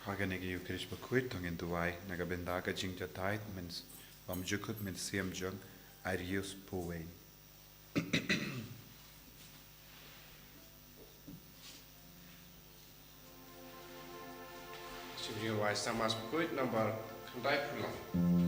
Hagenegi Eucharist bequit in Duai, Nagabendaga Jingja Tide, means Jukut means Siam Jung, Arius Puway. Sibling wise, Samas bequit number Kandai Pulang.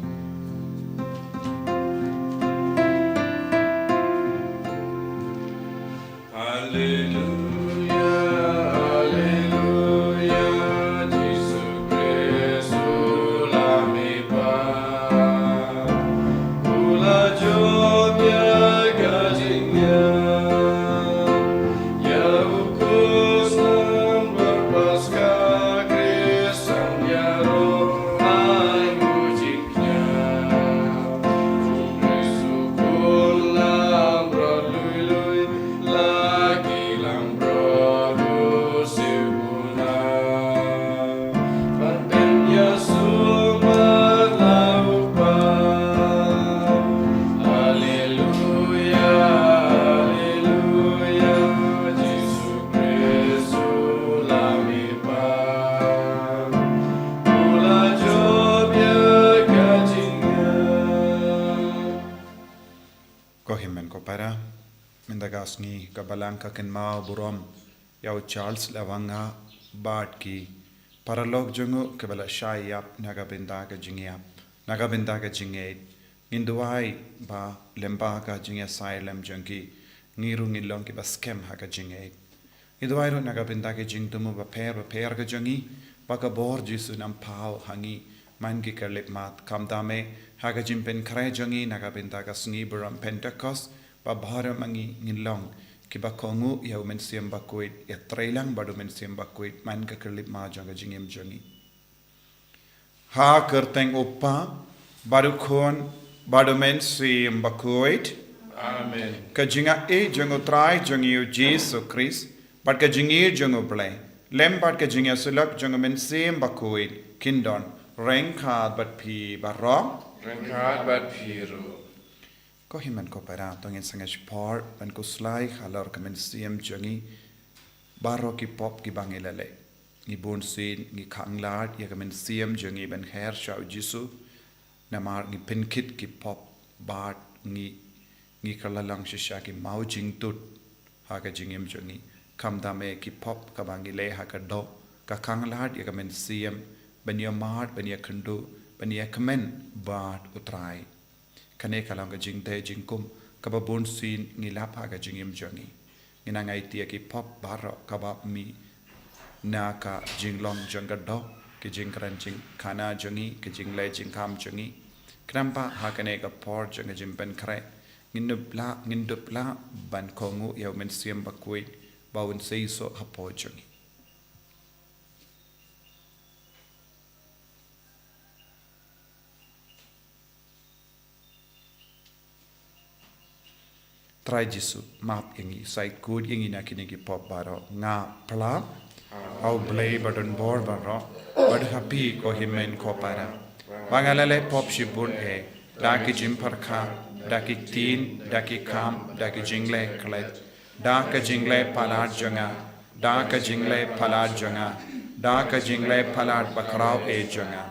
Kohimen ko para mendagasni kabalangka ken mau burom yau Charles Lawanga bat ki paralog jungu kabala shayap nagabendaga jingyap nagabendaga jingay nginduai ba lemba ka jingya silem jungki ngiru ngilong ki ba scam haka jingay nginduai ro nagabendaga jingtumu ba per ka jungi ba ka bor jisu nam pau hangi man ki kerlip mat kamdame haga jimpen kray jungi nagabendaga sngi buram pentecost ba bhara mangi ngilong ki ba kongu yau men siam ba kuit ya trailang badu men siam ba kuit man ka kerlip ma janga jingem jungi ha kerteng upa baru khon badu men siam ba kuit Amen. ka jinga e jungo trai jungi u Jesus Christ but ka jingi jungo play lem but ka jinga sulak jungo men siam ba kuit kindon rengkhat bat phi ba rom Rengkhat bat piru. ko himan ko para tongin sangas par ban ko slai khalor kamen siam jungi baro ki pop ki bangilale ni bon sin ni khanglat ya kamen siam jungi ban khair shau jisu namar ni pinkit ki pop bat ni kalalang shisha ki mau jing tut ha ka jingem jungi kamdame ki pop ka bangile ha ka do ka khanglat ya kamen siam ban ya mat ban ya khandu ban ya kamen bat utrai kane kalang ka jingte jingkum kaba bon sin ngilap ha ka jingem jungi ngina ngai tia ki pop baro kaba mi na ka jinglong janga do ki jingkran jing khana jungi ki jingle jingkam jungi krampa ha kane ka por janga jimpen kre ngindupla ban kongu yau men siam bakui bawun seiso hapo jungi try jisu map ingi site good ingi na kinigi pop baro nga pla au blay badon bor baro bad happy ko himen ko para bangalale pop shibun e daki jim parkha daki tin daki kam daki jingle klet daka jingle palat janga daka jingle palat janga daka jingle palat bakrao e janga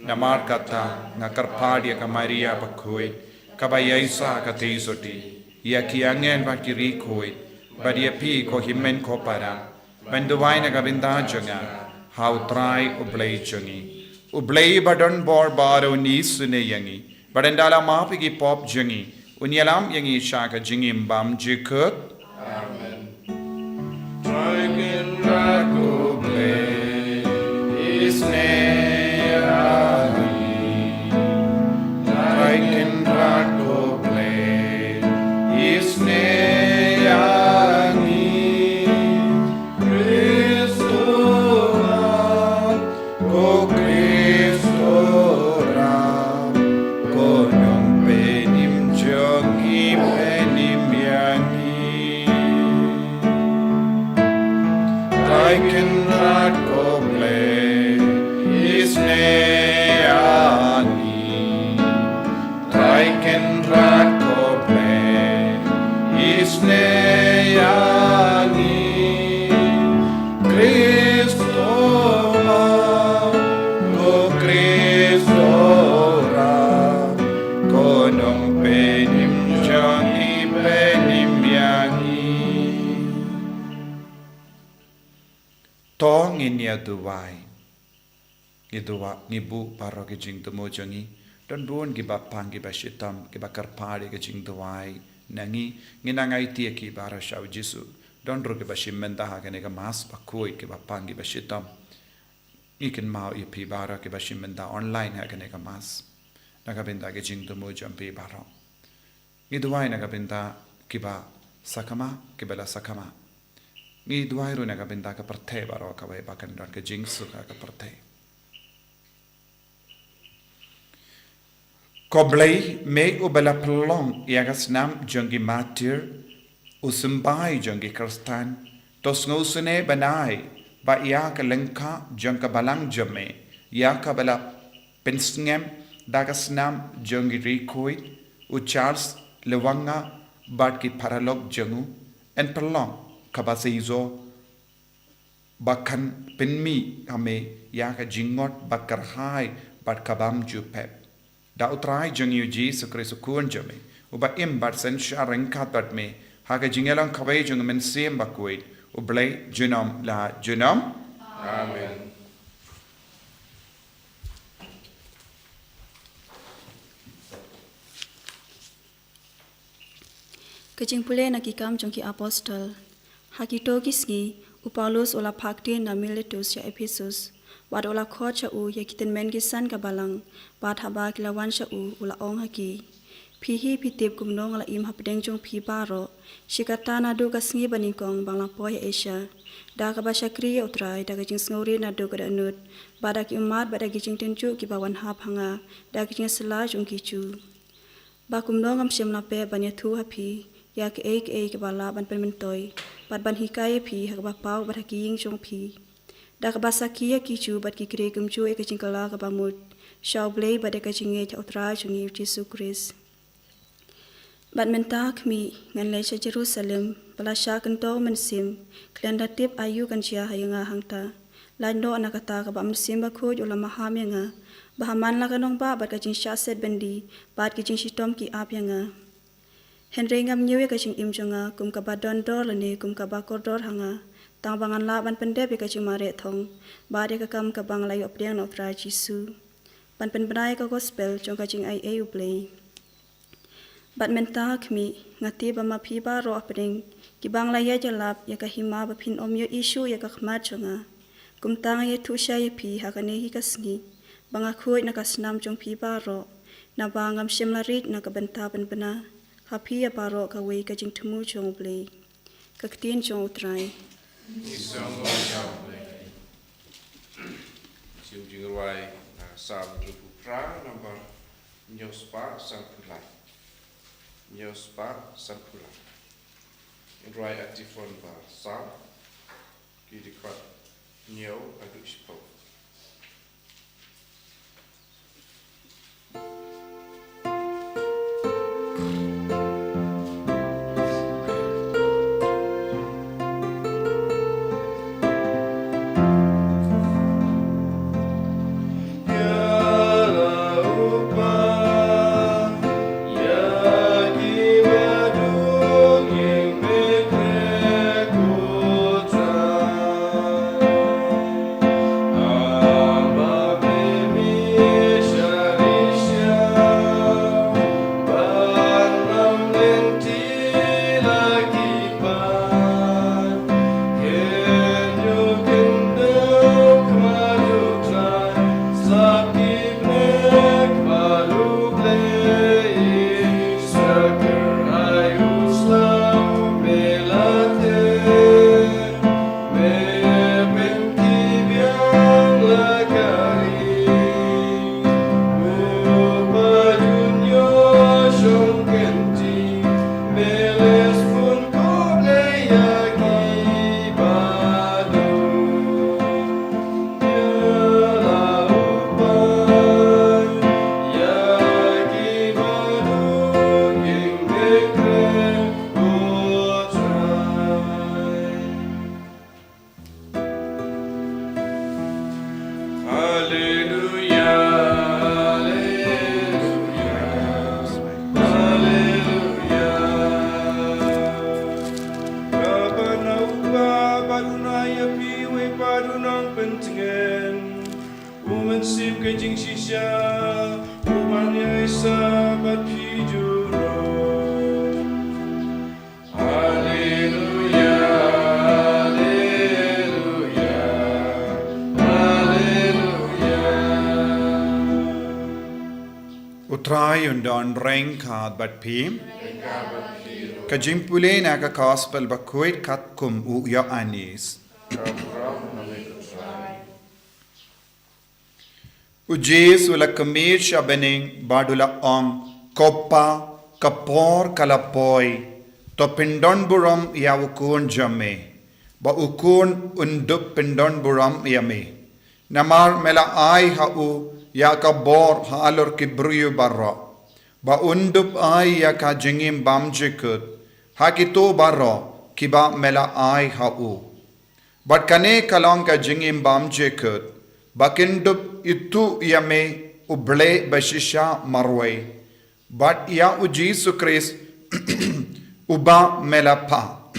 namar kata ngakarpadi ka maria bakhui kabayaisa ka teisoti ya ki angen ba ki rikoi ba dia pi ko himen ko para banduwai na gabinda janga how try ublay jungi ublay badon bor baro ni sune yangi badandala mapi ki pop jungi unyalam yangi shaka jingi mbam jikut Amen. Dragon Rago Blay Isne Dragon Rago Blay Isne I cannot go play. duwai ngibu paro ke jing tumo jangi don bon ki bapang ki bashitam ki bakar pare ke jing duwai nangi nginangai tie ki bara shau jisu don ro ke bashim menta ha ke ne ka mas bakoi ke bapang ki bashitam ikin mau i pi bara ke bashim menta online ha ke ne ka mas nakabenta ke jing tumo jampi baro ngi duwai nakabenta ki ba sakama ke bela sakama ngi duwai ro nakabenta ka parthe baro ka bai bakan don ke jing su ka parthe Koblai me ubala pelong iagas nam jongi matir usumbai jongi kristan tos ngusune banai ba ia ka lengka jongka balang jome ia ka bala pensngem dagas nam jongi rikoi u Charles lewanga bat ki paralog jongu en pelong kabaseizo bakan penmi kame ia ka jingot bakar hai bat kabam jupep da utrai jeng yu ji sukri sukun jame uba im bat sen shareng katat me haga jingelang kawai jeng men sem bakuit ublai junam la junam Amen. Kajing pule na kikam jongki apostol hakito kisgi upaulos ola phakte na Miletus ya Ephesus wad ola khocha u ya kiten men gisan ka balang bat haba kilawan sha u ula ong haki phi hi phi tep kumnong ala im hapdeng jong phi baro shikata na do kasngi banikong bangla poy Asia da ka ba shakri utrai da kajing snori na do kada nut bada ki umat bada kajing tenju ki bawan hap hanga da kajing sela jong ki chu ba kumnong am shem na pe banya thu hapi ya ke ek bala ban permentoi bat ban hikai phi hak ba pau bat ki ying jong phi da ka basa kia ki chu bat ki kre kum chu ek chingkala ka bamut shau blei bat ka chinge cha utra chungi Jesu Christ bat menta khmi ngan le cha Jerusalem bala sha kan to man sim klenda tip ayu kan chia hayanga hangta lain do anakata ka bam sim ba khoj ola maha menga bahaman la kanong ba bat ka ching sha set bendi bat ki ching shitom ki apyanga Henry ngam nyewe ka ching imjonga kum ka ba don dor lane kum ka ba kor dor hanga tang bangan la ban pendep ka ching mare thong ba de ka kam ka bang la yo priang no tra Jesu ban pen brai ka gospel chong ka ching ai u play bat menta khmi ngati ba ma phi ba ro apring ki bang la ya jalap ya ka hima ba phin om yo issue ya ka khma chonga kum tang ye thu sha ye phi ha ka ne hi ka sngi banga khoi na ka snam chong phi ba ro na bangam shimla rit na ka benta ban bana happy aparo ka we ka jing thumu chong play ka ktin chong utrai Isang Sim jingruai sam jupu pra number nyospa sampulai. Nyospa sampulai. Ingruai aktifon ba sam kidikot nyo adu ispo. sim ke jing shisha umanya sabat pijuro. Hallelujah, hallelujah, hallelujah. Utrai undon reng kad bat pim. Kajimpule na ka gospel ba kuit kat kum u ya anis. Ujis ula kamir shabening badula ong kopa kapor kalapoi to pindon buram ya ukun jame ba ukun undup pindon buram yame namar mela ai ha u ya ka bor halor kibruyu barra ba undup ai ya ka jingim bamjikut hakito barra kiba mela ai ha u but kane kalong ka jingim bamjikut bakindup itu yame uble bashisha marwe but ya u Jesus Christ uba melapa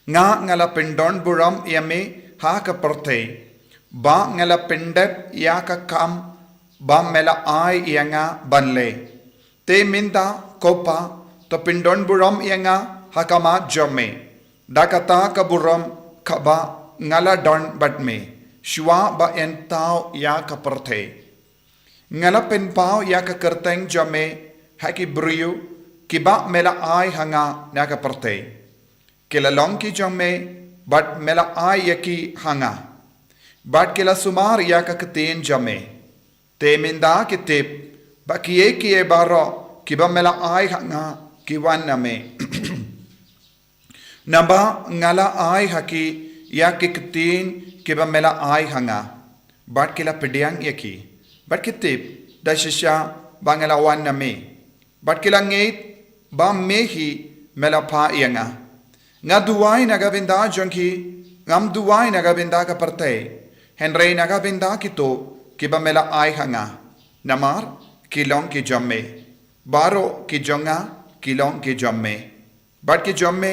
nga ngala pindon buram yame ha ka perte ba ngala pindet ya ka kam ba mela ai yanga banle te minda kopa to pindon buram yanga hakama jome dakata ka buram kaba ngala don batme shwa ba entau ya ka perte ngala pen pau ya ka kerteng jame haki briyu kiba mela ai hanga na ka perte kila long ki jame but mela ai yaki hanga but kila sumar ya ka keten jame te minda kitip ba kiye baro kiba mela ai hanga kiwan name naba ngala ai haki ya kiktin kiba mela ai hanga but kila pedyang yaki but kitip da shisha bangala wan name but kila ngeit ba mehi mela pa yanga nga duwai nagabinda jonki ngam duwai nagabinda ka parte henry nagabinda kito kiba mela ai hanga namar kilong ki jamme baro ki jonga kilong ki jamme but ki jamme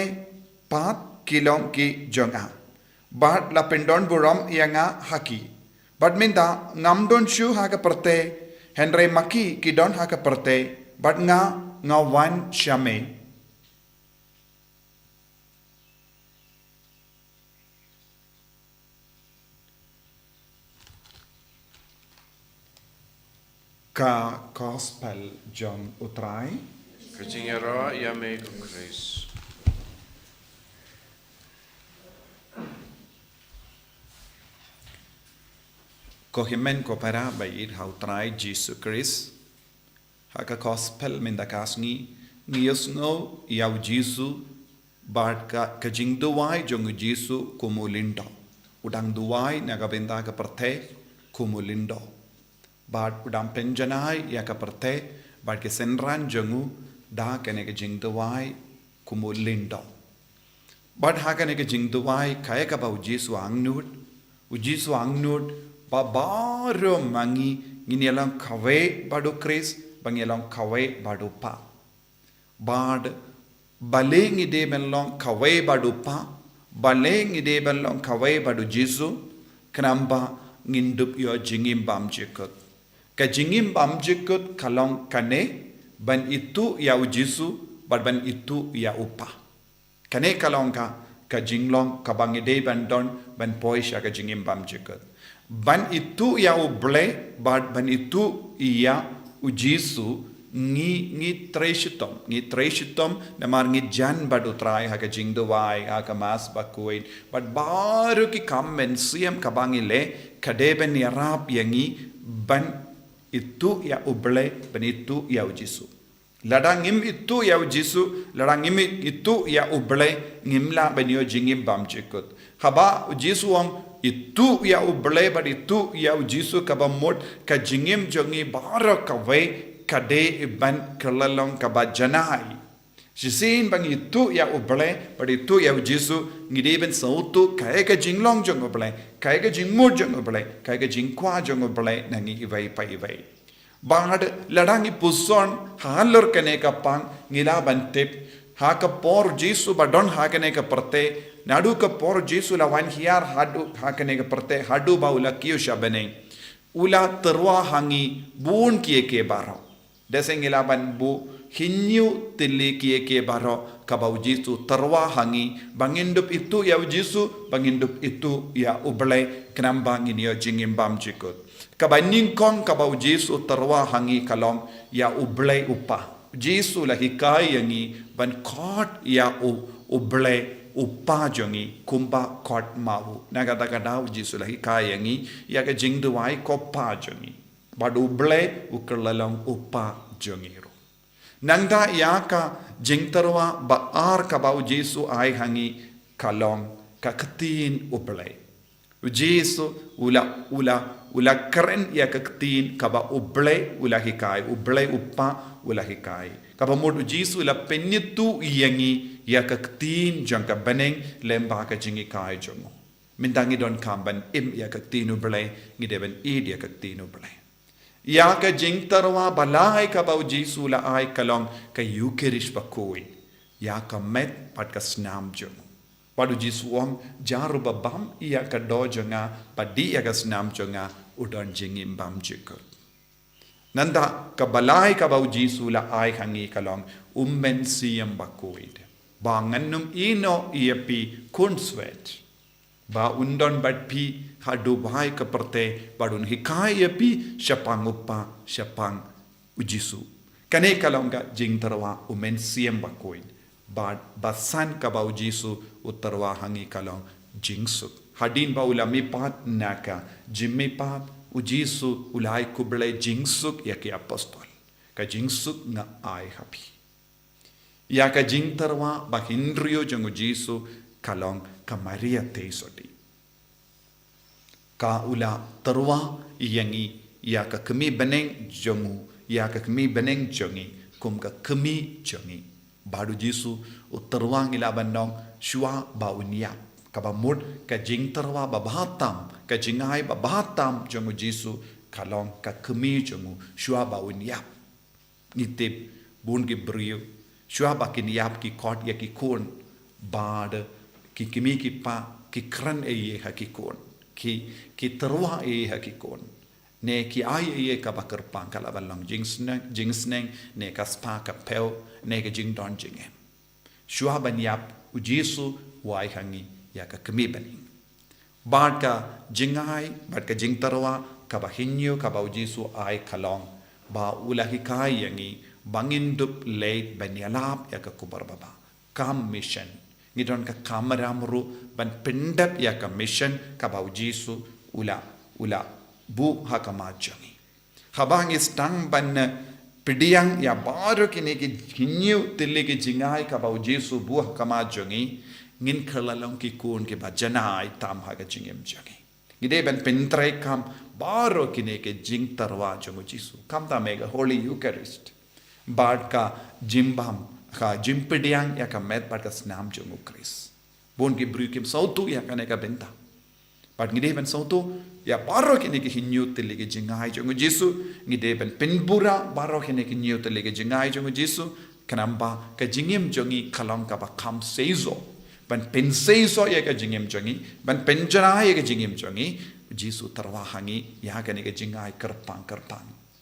pat kilong ki jonga but la pendon buram yanga haki but minda ngam don shu ha ka parte henry maki ki don ha ka parte but nga wan shame ka gospel John utrai Ke jing yara yame ku Chris. ko himen ko para bayit ha utrai Jesus Christ ha ka gospel minda kasngi ngiyos ngo yaw Jesus bad ka jing duwai jong Jesus kumulindo udang duwai nagabinda ka parte kumulindo bad udang penjanai ya ka parte bad ke senran jongu da kene ke jing duwai kumulindo bad ha kene ke jing duwai kaya ka ba Jesus angnut babaro mangi nginelang kawe badu Chris bangelang kawe badu pa bad baleng ide benlong kawe badu pa baleng ide benlong kawe badu Jesu kenamba ngindup yo jingim bam jikut ka jingim bam jikut kalong kane ban itu ya Jesu ban itu ya upa kane kalong ka jinglong ka bangide bandon ban poisha ka jingim bam jikut ban itu ya uble ban itu iya ujisu ngi treshitom namar ngi jan badu trai ha ka jingduwai ha ka mas bakuin but baru ki kammen siam kabangile kadeben yarap yangi ban itu ya uble ban itu ya ujisu ladangim itu ya ujisu ladangim itu ya uble ngimla banyo jingim bam jikut haba ujisu itu ya uble but itu ya ujisu kabamot ka jingim jongi barakawe kade ban kelalong kabajanai sisin bang itu ya uble but itu ya ujisu ngide ben sautu kaya ka jinglong jong uble kaya ka jingmur jong uble kaya ka jingkwa jong uble nangi iwai pa iwai bangad ladangi puson halor kane ka pang ngila bantip ha ka por jisu badon ha kane ka parte nadu ka por jisu la wan hiar hadu ha kane ka parte hadu baula kiyo shabane ula terwa hangi bun kie ke baro deseng ilaban bu hinyu tili kie ke baro kabau Jisu terwa hangi bangindup itu ya Jisu bangindup itu ya ublay kenambang ini ya jingimbam jikut kabaning kong kabau Jisu terwa hangi kalong ya ublay upa Jisu lah hikai yangi ban kot ya ublay upa jongi kumba kot mau nagata kadau Jisu lah hikai yangi ya ke jingduai kopa jongi bad ublay ukerlalong upa jongi ro nangda ya ka jingtarwa baar kabau Jisu ai hangi kalong kaketin ublay Jisu ula keren ya keketin kaba ublay ula hikai ublay upa ula hikai kaba modu Jisu ula penyetu yangi ya keketin jangka beneng lemba ka jingi kai jongo mindangi don kamban im ya keketin ublay ngideben id ya keketin ublay ya ka jingtarwa balai kabau Jisu la ai kalong ka yukerish bakoi ya ka met pat ka snam jongo padu Jisu wong jaru babam ia ka dojonga padi ya ka snam jonga udon jingim bam jikut nanda ka balai ka bau Jisu la ai hangi kalong ummen siyam bakoid ba ngannum ino iepi kunswet ba undon bat pi hadu bai ka perte badun hikai iepi syapang uppa syapang Jisu kane kalong ka jingtarwa ummen siyam bakoid ba basan ka bau Jisu utarwa hangi kalong jingsuk hadin ba ulami pat naka jimmi pat Jisu ulai kublay jingsuk ya ki apostol ka jingsuk nga ai happy ya ka jingtarwa ba hindrio jong Jisu kalong ka Maria teisodi ka ula tarwa yangi ya ka kemi beneng jongu ya ka kemi beneng jongi kum ka kemi jongi badu Jisu utarwa ilaban nong shua ba unyap kabamud ka jingtarwa babatam ka jingai babatam jongu Jisu kalong ka kemi jongu shua ba unyap ngitip bun ki brio shua ba kin yap ki kot ya ki kun bad ki kemi ki pa ki kran e ye ha ki kun ki terwa e ha ki kun ne ki ai e ka bakar pang kala balong jingsneng ne ka spa ka pel ne ka jing don jingem shua ban yap Jisu wai hangi ya ka kemi bani bad ka jingai bad ka jingtarwa ka ba hinyo ka ba Jisu ai kalong ba ulahi kai yangi bangindup late banyalap ya ka kubar baba kam mission ngidon ka kamaramru ban pendap ya ka mission ka ba Jisu ula bu hakamajangi habang istang ban pidiang ya baru kini ki hinyo tili ki jingai ka ba Jisu bu hakamajangi ngin khalalong ki kun ke bajanai tam ha ka jingem jangi ngide ben pentre kam baro kine ke jing tarwa jongo Jisu kam ta mega holy eucharist bad ka jimbam ka jimpidiang ya ka met bad ka snam jongo Chris bon ki brukim sautu ya ka ne ka benta bad ngide ben sautu ya baro kine ke hinyu tili ke jingai jongo Jisu ngide ben penbura baro kine ke hinyu tili ke jingai jongo Jisu kanamba ka jingem jongi khalong ka ba kam seizo ban pensei so ya ka jingem jongi ban penjana ya ka jingem jongi Jisu tarwa hangi ya ka ne ka jingai kerpang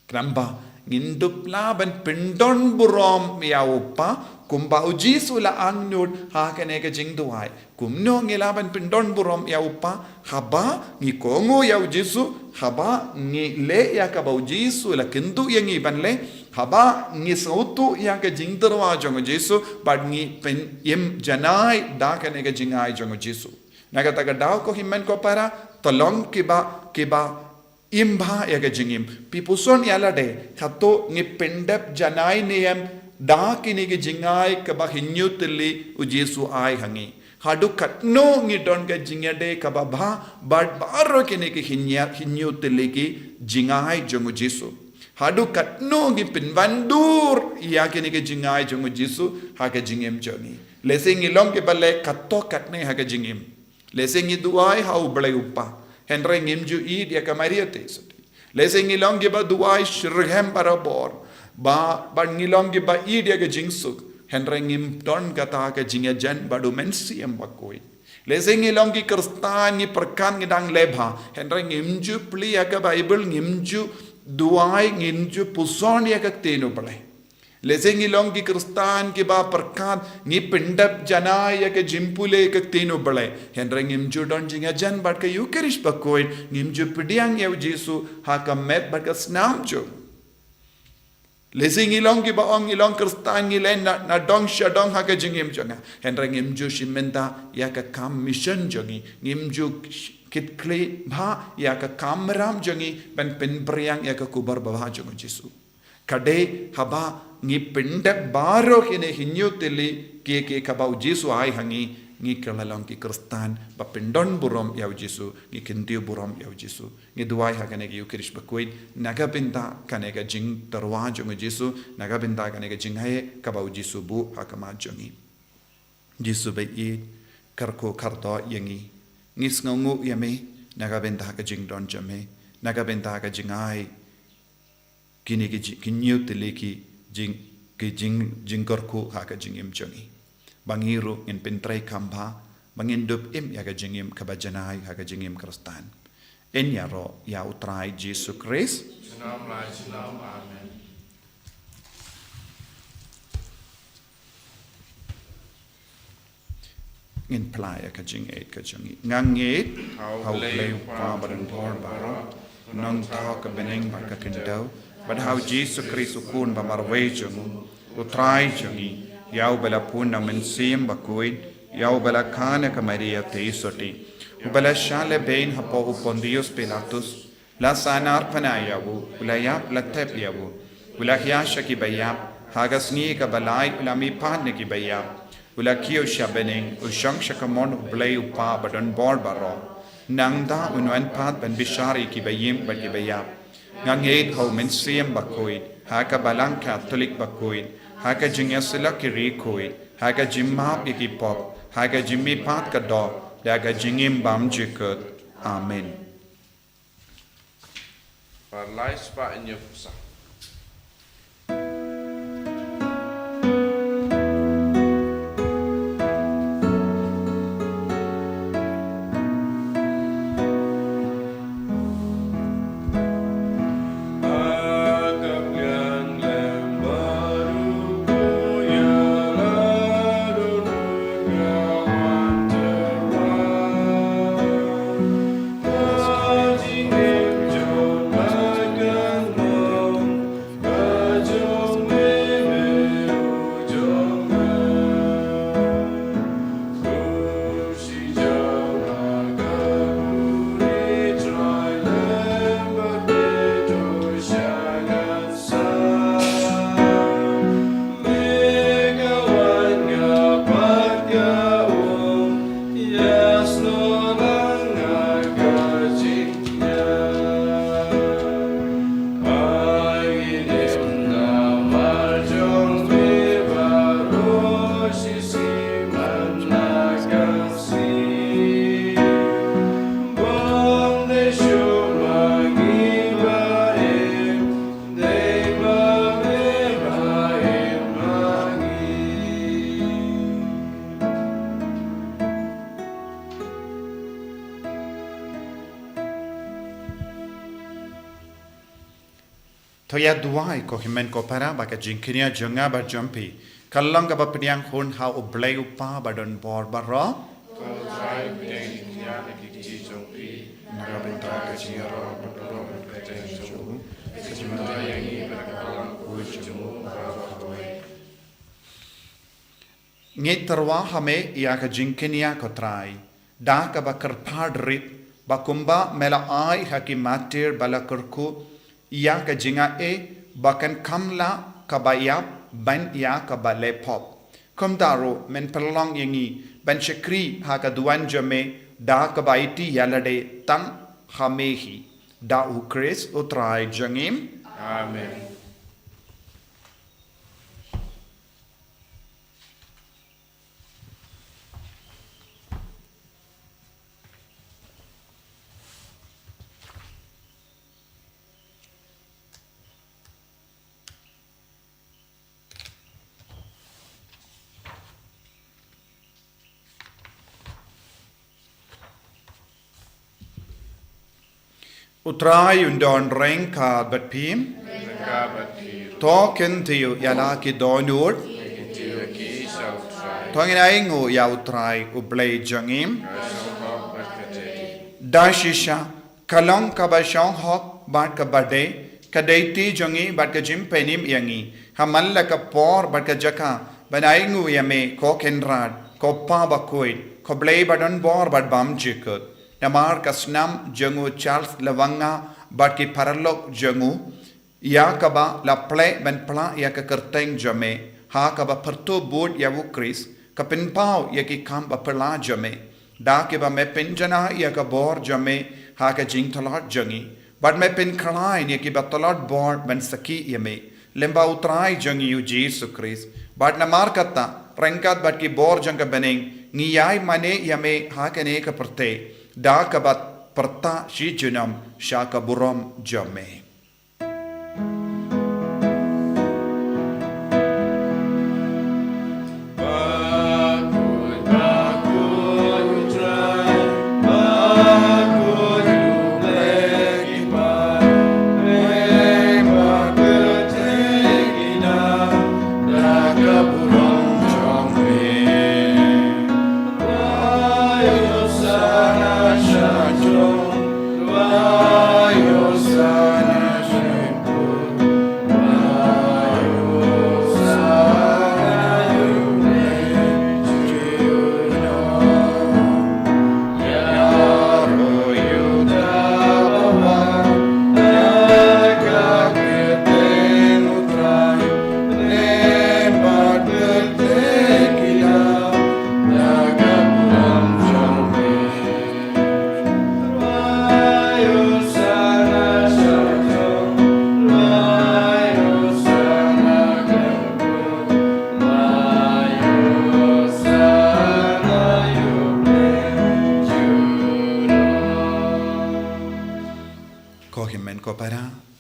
kramba ngindup la ban pendon burom ya upa kumba Jisu la angnud ha ka ne ka jingduai kumno ngila ban pendon burom ya upa haba ngi kongo ya Jisu haba ngi le ya ka ba Jisu la kindu yangi ban le haba ngi sautu ya ka jingdarwa jongo Jisu bad ngi pen yem janai da ka ne ka jingai jongo Jisu naga taga daw ko himmen ko para tolong kiba imba ya ka jingim pipuson yala de khato ngi pendap janai neyam da ki ne ka jingai ka ba hinyutli u Jisu ai hangi hadu katno ngi don ka jingade ka ba bad baro ki ne ki hinyutli ki jingai jongo Jisu hadu katno ngi pinwandur ya ki ne ka jingai jongo Jisu ha ka jingem jongi lesing ilong ke balle katto katne ha ka jingim lesing duai ha ublai uppa henre ngimju id ya ka Maria tesoti lesing ilong ke ba duai shirgem barabor ba ngilong ke ba id ya ka jingsuk henre ngim don kata ka jingya jan badu mensi em bakoi Lesing ilong ki Kristan ni perkan ngidang lebha. Hendra ngimju pli ya ka Bible ngimju duai ngimju puson ya ka tenu pale. Lesing ilong ki Kristan ki ba perkan ni pendap jana ya ka jimpule ka tenu pale. Hendra ngimju don jinga jan bat ka Eucharist bakoin ngimju pidiang ya Jesu ha ka met bat ka snam jo. Lesing ilong ki baong ilong Kristan ngilen na dong syadong ha ka jingim jonga. Hendra ngimju shimenta ya ka kam mission jongi. Ngimju kit kli bha ya ka kam ram jongi ben pen priang ya ka kubar bawah jongo Jesu. Kade haba ngi pendek baro kine hinyu tili ke ka bau Jesu ai hangi ngi kalalong ki Kristan ba pendon burom ya Jesu ngi kintiu burom ya Jesu ngi duai ha kane ki Eucharist bakoin naga binta kane ka jing tarwa jongo Jesu naga binta kane ka jing hae ka bau Jesu bu ha kama jongi Jesu ba i karko karto yangi ngis ngongu yame naga binta ka jing don jame naga binta ka jing ai kini ki kinyu tili ki jing karko ha ka jing im jongi bangiru in pintrai kamba bangin dup im ya ka jingim kabajanai ha ka jingim Kristan en ya ro ya utrai Jesu Christ Shalom lai shalom amen. in plai ya ka jing et ka jingi nganget how play pa badan por baro nong ta ka beneng ba ka kendau but how Jesu Christ ukun ba marwe jungu utrai jungi Yau bala pun na mensim bakuin, yau bala kana ka Maria teisoti, ubala shale bein hapo Pontius Pilatus, la sanar panayawu, ulayap la tepiyawu, ulahyasha ki bayap, hagasni ka balay ulami padne ki bayap, ulakio shabening, ushangsha kamon ublay upa badon bor baro, nangda unwan pad ban bishari ki bayim ba ki bayap, ngangit ho mensim bakuin, haka balang Catholic bakuin, Haka jingya sila kiri koi, haka jimma iki pop, haka jimmi pat ka do, daga jingim bam jikut. Amen. Par lai spa in your fusa. Toya duai ko himen ko para baka jingkinia jonga ba jompi. Kallang ka ba piniang hun ha ublay upa ba don bor baro. Try pideng ya ki jongpi. Nagabinta ka jiro Bedoro pideng jong. Kejumata yang ini berkalang ujung bahawa. Ngitarwa hame ia ka jingkinia ko trai. Da ka ba kerpad rit ba kumba mela ai hakimatir bala kerku. Ia ka jinga bakan kamla kabayap ban ia ka balepop. Kumdaro men perlong yangi ban shakri ha ka duan jame da ka baiti yalade tam hamehi da ukris utrai jangim. Amen. utrai undon rengka bat pim Rengka batir. token tiu yala ki donur Tiu ki sau trai. tongin aingu ya utrai ublay jangim Rasong hok berkati. dashisha kalong kabashong hok bat ka bade kadaiti jangi bat ka jim penim yangi hamalla ka por bat ka jaka banaingu yame ko kenrad ko pa bakoid ko blay badon bor bat bam jikut namar kasnam jangu Charles Lawanga bat ki paralok jangu ya kaba la play ben pla ya ka kerteng jame ha kaba perto board ya wu Chris ka pinpau ya ki kam ba pla jame da ke ba me pinjana ya ka bor jame ha ka jing thalat jangi bat me pin khalai ya ki ba talat bor ben saki yame lemba utrai jangi yu Jesus Chris bat namar katta rengkat bat ki bor janga beneng ngiyai mane yame ha ka ne ka perte da ka bat perta shi junam sha ka buram jame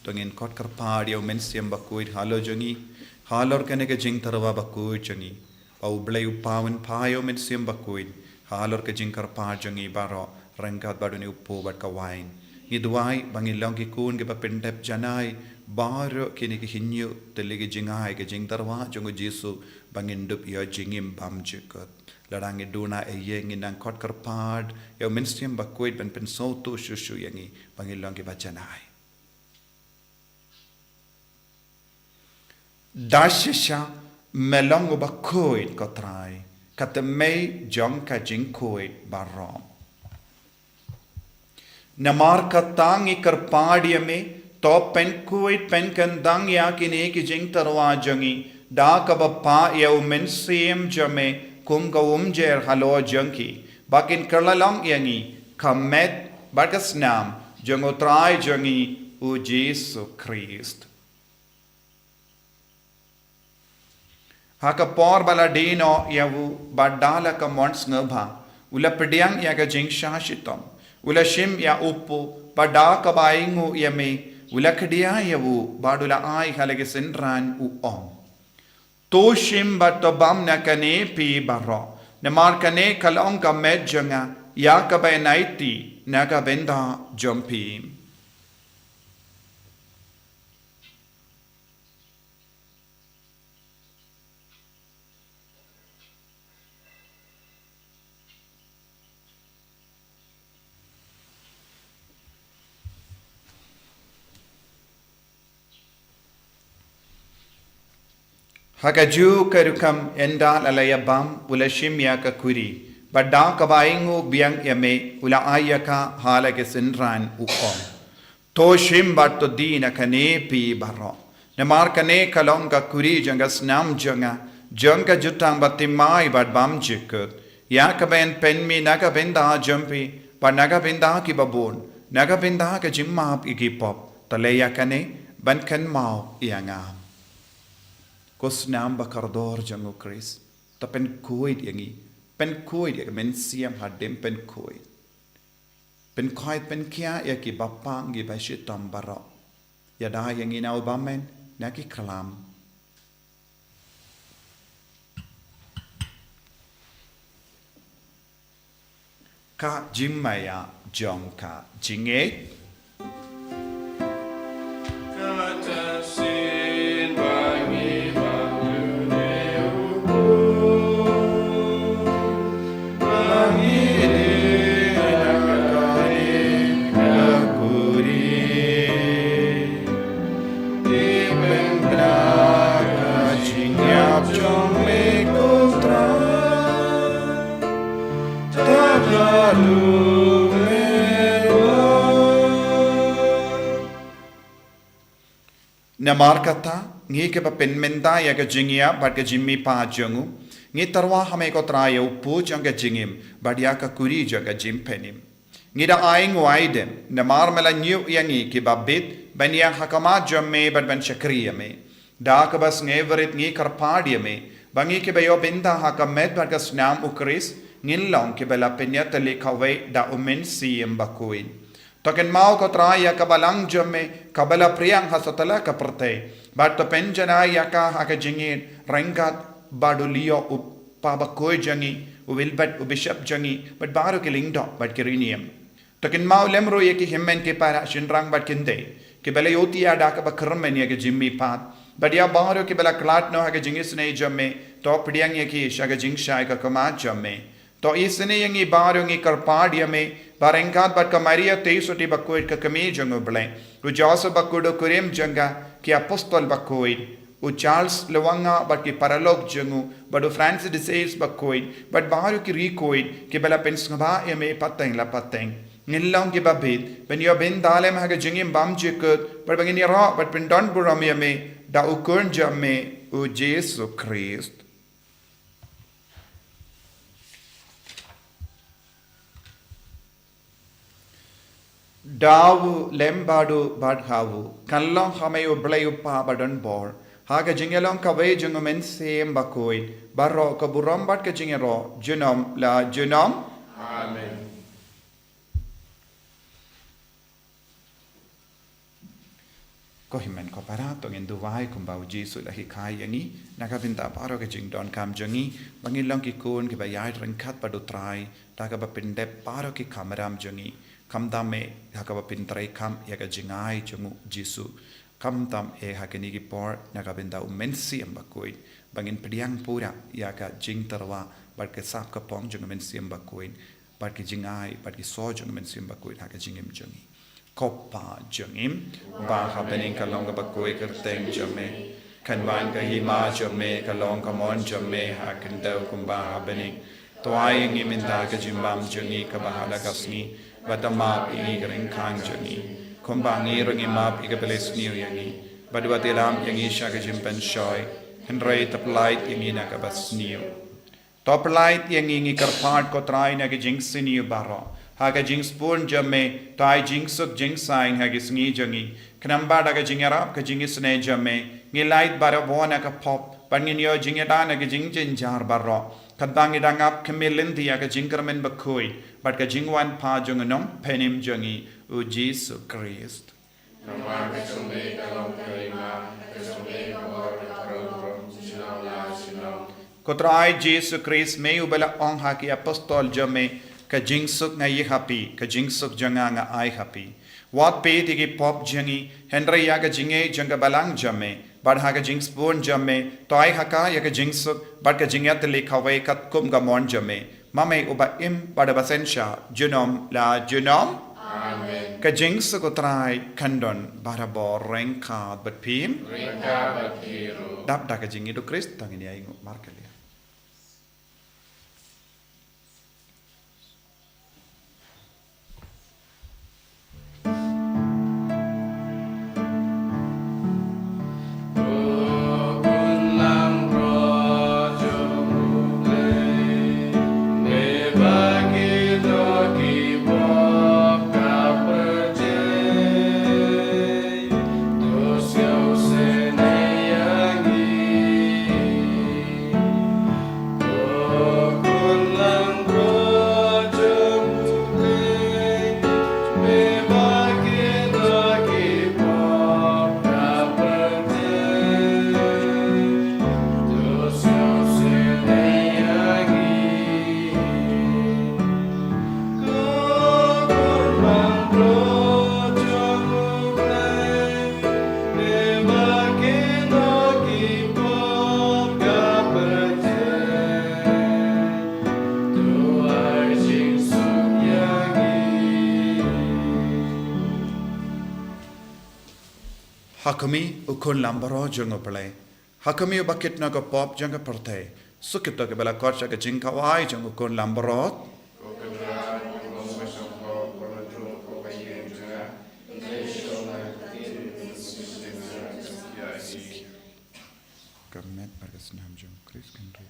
tongin kot karpadi au mensiam bakuit halo jangi halor kene ke jing tarwa bakuit jangi au blay upawan payo mensiam bakuit halor ke jing karpa jangi baro rengkat baduni upo bat kawain ngidwai bangin long ki kun ke papendep janai baro kini ke hinyu teligi jingai ke jing tarwa jongo Jesu bangin dup yo jingim bam jikot larang iduna eye nginang kot karpad yo mensiam bakuit ben pensoto shushu yangi bangin long ki bajanai dashisha melong ba koit kotrai katemei jong ka jing koit barom namar katangi karpadia me to pen koit pen kandang ya kine ki jing tarwa jangi da ka ba pa ya men sim jame kum ka jer halo jangi bakin kerlalong yangi kamet bakas nam jango trai jangi u Jesus Christ haka por baladino yavu badala ka mons ngabha ula pediang ya ka jing shashitom ula shim ya upu pada ka baingu yame ula kdia yavu badula ai halage sinran u om to shim batobam na kane pi baro na mar kane kalong ka medjanga ya ka ba naiti na ka benda jompi Hakaju karukam endal alayabam ula shimya ka kuri badda kabaingu biang yame ula ayaka halage sinran uom to shim batto dina kane pi baro namar kane kalong ka kuri janga snam janga jutang batimai bad bam jikut ya kaben penmi naga benda jumpi ba naga benda ki babon naga benda ka jimmap igipop taleya kane ban kan mau ianga Kosnam bakardor jango Chris ta pen koid yangi pen koid ya men siam hadem pen koid pen kia ya ki bapang gi bashitam baro ya da yangi na obamen na ki kalam ka jimmaya jongka jinge Namar kata, ngi ke ba penmenta ya ke jingia bat ke jimmi pa jongu, ngi tarwa hame ko traya upu jang ke jingim, badia ka kuri jang ke jim penim. Ngi da aing waidem, namar mela nyu yangi ke ba bit, ban yang hakama jamme bat ban shakriya me. Da ka bas ngeverit ngi karpadia me, bangi ke ba yo benda hakamet bat ka snam ukris, ngin long ke ba la penya tali kawe da umen siem bakuin. Token mau ko traya ka balang jamme, kabala priyang hasatala ka prate, bat to penjana ya ka haka jingin, rengat badulio upabakoi jangi, uvilbat ubishap jangi, but baru ke lingdo, but kirinium. Token mau lemro ye ki himmen ke para shinrang bat kinde, ke bela yoti ada ka bakrmen ye ke jimmi pat, but ya baru ke bela klat no haka jingis ne jamme, to priyang ye ki shaga jingshai ka kama jamme. To isene yangi baru ngi karpadia me, barengkat bat ka Maria teisoti bakuit ka kami jangu blen, u Joseph bakudo kurim janga ki apostol bakuit, u Charles Lewanga bat ki paralog jangu, but u Francis de Sales bakuit, but baru ki rikoit ki bela pensngaba me pateng la pateng. Ngilong ki babit, ben yo ben dalem haga jingim bam jikut, but bangin ra but ben don buram me da u kun jamme u Jesu Christ. Dawu lembadu badhawu, kanlong hamayu blayu pa badan bor, haga jingelong kawe jungumen sem bakoid, barro kaburam bat ka jingero, junom la junom. Amen. Kohimen ko parato ngin duwai kumbau Jesu lahi kai yangi, nakabinta paro ka jing don kam jangi, bangilong ki kun ki bayai rengkat padu trai, daga bapindep paro ki kameram jangi. Kam dame hakaba pintrai kam yaga jingai jungu Jesu kam dam hakani ki por nakabinda umensi ambakoi bangin pediang pura yaga jing tarwa barke sap ka pong jungu mensi ambakoi barke jingai barke so jungu mensi ambakoi haga jingim jungi kopa jungim ba habening kalong ka bakoi kerteng jame kanwan ka hima jame kalong ka mon jame hakandau kumba habening toai ngiminda ka jimbam jungi ka bahala kasni Badamap ini kering kang jani, kumbangi rangi map ikabeles niu yangi, badwatilam yangi shaga jimpen shoy, henry taplight yangi nakabas niu. Toplight yangi ngi karpart ko try naga jingsi niu baro, haga jingspun jamme, tai jingsuk jingsain hagis ngi jangi, kanamba daga jingarap ka jingis ne jamme, ngi light baro bona ka pop, bangin yo jingada naga jingjin jar baro. Kadang idangap kemilin tiya ka jingkermen bakui, but ka jingwan pa junganong penim jungi u Jesu Christ. Nama kesume kalong kelima, kesume kamor karom sinau la sinau. Kotrai Jesu Christ me ubala ong haki apostol jame ka jingsuk nga yihapi, ka jingsuk janga nga ai hapi. Wat pe tigi pop jangi, Henry yaga jinge janga balang jame, but haga jings born jamme, toy haka yaga jingsuk, but ka jingat likawe kat kum gamon jame, mame uba im pada basensha, junom la junom. Amen. Ka jingsuk utrai kandon barabo rengka but pim. Rengka bakiru. Dap da ka jingi do Christ tangin ya ingo markelia. Hakami ukun lambaro jungo pale. Hakami bakit na ko pop jungo perte. Sukit to ke bala korcha ke jingkawai jungo ukun lambaro. bagas nam jung Chris Kendrick.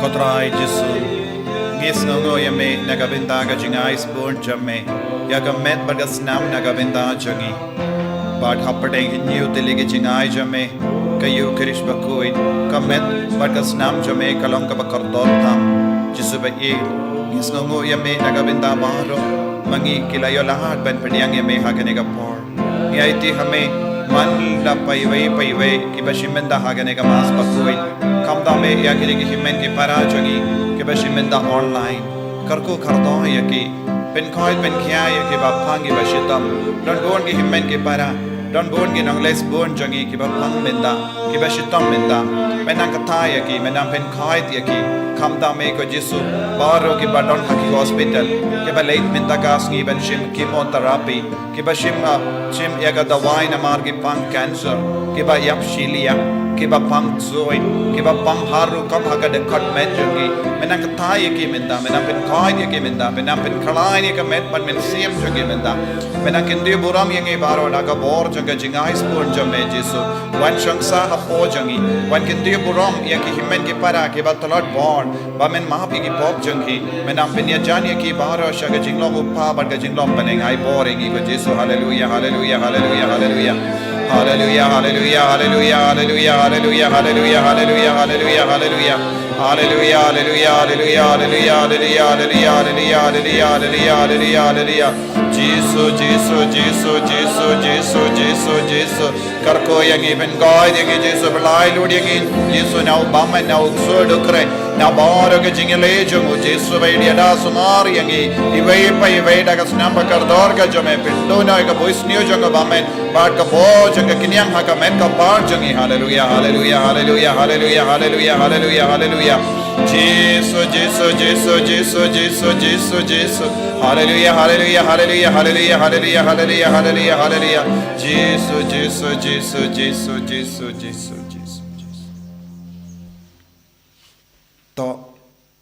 Kotrai Jesu ngis ngongo yame nagabinda ga jingai spon jamme yaga met bagas nam nagabinda jangi bad hapateng hinyu telige jingai jamme kayu krish bakoi kamet bagas nam jamme kalong ka bakardor tam Jesu ba ye ngis ngongo yame nagabinda mahro mangi kilayo lahat ban padiang yame hagane ga por yaiti hame man la paiwei ki bashimenda hagane ga mas bakoi kamda me yakiri ki himen ki para jangi ki bashimenda online karko khardo yaki pen khoi pen khya yaki ba phangi bashitam don bon ki himen ki para don bon ki nangles bon jangi ki ba phang menda ki bashitam menda menang katha yaki menang pen khoi yaki kamda me ko Jesu baro ki ba don haki hospital ki ba late menda gas ngi ben shim chemotherapy ki ba shim yaga dawai na mar ki pang cancer ki ba yap shilia ki ba pang zoin ki ba pang haru kam haga de kat men jangi menang katha yaki menda menang pen khoi yaki menda menang pen khalai ni ka met pan men sim jangi menda menang kindi buram yangi baro na ka bor janga jingai spon jamme Jesu wan shangsa ha po jangi wan kindi buram yaki himen ki para ki ba talot born ba men mahapi ki pop jangi menang pen ya jan yaki baro shaga jinglong upha ba ga jinglong paneng ai boring ko Jesu hallelujah hallelujah hallelujah hallelujah Hallelujah, hallelujah, hallelujah, hallelujah, hallelujah, hallelujah, hallelujah, hallelujah, hallelujah. Hallelujah, hallelujah, hallelujah, hallelujah, hallelujah, hallelujah, hallelujah, hallelujah, hallelujah, hallelujah, hallelujah. Jesus, Jesus, Jesus, Jesus, Jesus, Jesus, Jesus. Karko yangi ben God yangi Jesus belai lord yangi Jesus now bam and now so do kre now baro ke jingale jungu Jesus vai dia sumar yangi iwei pa iwei daga snamba kardor ka jame pindo na ka voice new jungu bam bad ka bo jungu kinyang ha ka men ka bar jungi hallelujah hallelujah hallelujah hallelujah hallelujah hallelujah hallelujah Jesus, Jesus, Jesus, Jesus, Jesus, Jesus, Jesus. Hallelujah, hallelujah, hallelujah, hallelujah, hallelujah, hallelujah, hallelujah, hallelujah. Jesus, Jesus, Jesus, Jesus, Jesus, Jesus, Jesus. To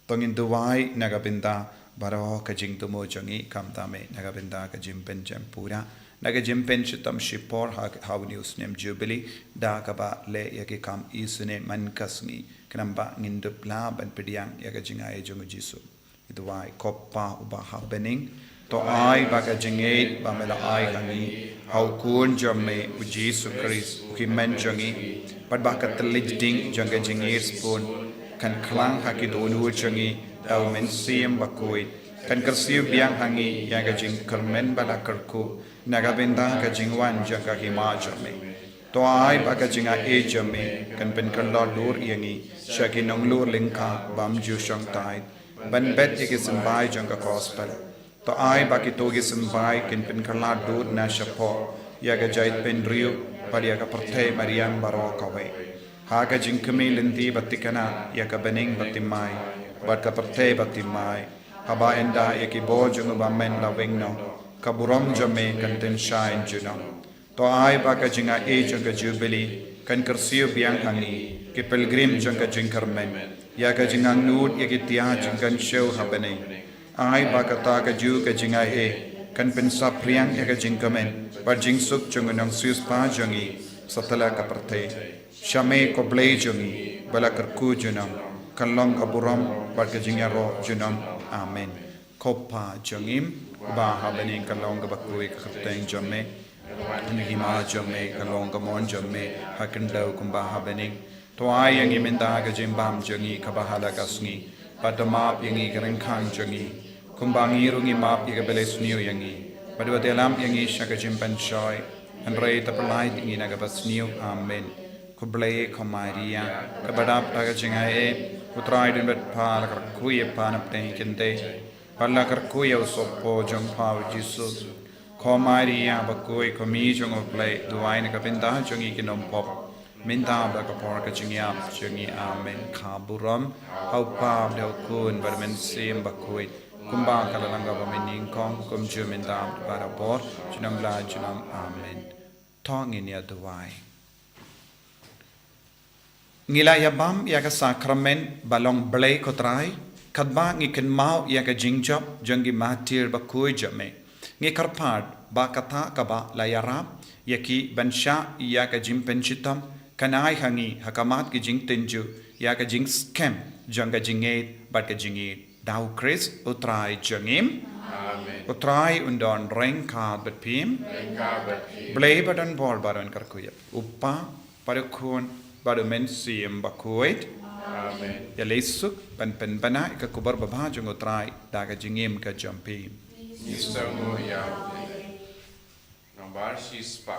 tongin duwai nagabinda baro kajing tumo jangi kamtame nagabinda kajim pen jampura nagajim pen chitam shipor haunius nem jubilee da kaba le yaki kam isune man kasngi kanamba ngindup lab and pediang yakajinga ejungu jisu duwai koppa uba happening to ai bagajinge bamela ai hangi how kun jamme ujisu kris ukimen jangi but bakat liding janga jingir spoon kan klang haki donu changi au men siem bakoi kan kersiu biang hangi ya ga jing kermen bala kerku naga benda ga jingwan janga hima jame to ai ba ga jinga e jame kan pen kan lo lur yangi shaki nong lur lingka bam ju shang tai ban bet ye sembai janga gospel to ai ba ki to ge sembai kan pen kan la dur na shapo ya ga jait pen riu paria ga parthe mariam baro kawe Haga jinkami linti batikana yaka bening batimai bat kaparte batimai haba enda yaki bojung bamen la wingno kaburom jame kanten shine juno to ai baka jinga e janga jubilee kan kersiu biang hangi ke pilgrim janga jinkarmen yaka jinga nud yaki tia jingan show habene ai baka ta ka ju ka jinga e kan pensa priang yaka jinkamen bat jingsuk junganong sus pa jangi satala kaparte Shame ko blay jungi bala kerku junam kalong kaburam barka jingaro junam amen kopa jungim ba habening kalong kabakui kerteng jamme hima jamme kalong kamon jamme hakendau kumba habening to ai yang iminda ga jimbam jungi kabahala kasngi padama yangi kerengkang jungi kumbangi rungi map yaga beles niu yangi padwa delam yangi shaka jimpan shoy and rei tapalai tingi naga basniu amen Kublai Komaria, Kabadap Tagajingae, Utraidin bet Pal Karkuya Panapte Kente, Pala Karkuya Sopo Jumpa Jesus, Komaria Bakui Komijung of Play, Duaina Kapinda Jungi Kinom Pop, Minta Bakaporka Jingiap, Jungi Amen, Kaburam, Haupa Del Kun, Badman Sim Bakui, Kumba Kalalanga Bamining Kong, Kum Juminda Barabor, Junam La Junam Amen. Tong in ya Duai. Ngila yabam yaga sakramen balong blay kotrai kadba ngiken mau yaga jingjop jangi matir bakui jame ngikarpad bakata kaba layarap yaki bansha yaga jimpenchitam kanai hangi hakamat ki jingtenju yaga jing scam janga jingate batka jingi dau chris utrai jangim amen utrai undon rengka betpim blay badan bol badan karkuya uppa parukun baru men siem bakuit amen ya lesuk pen bana ka kubar babha jung utrai daga jingim ka jampi Istango ya Nambar shispa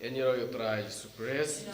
Eniro yutrai surprise,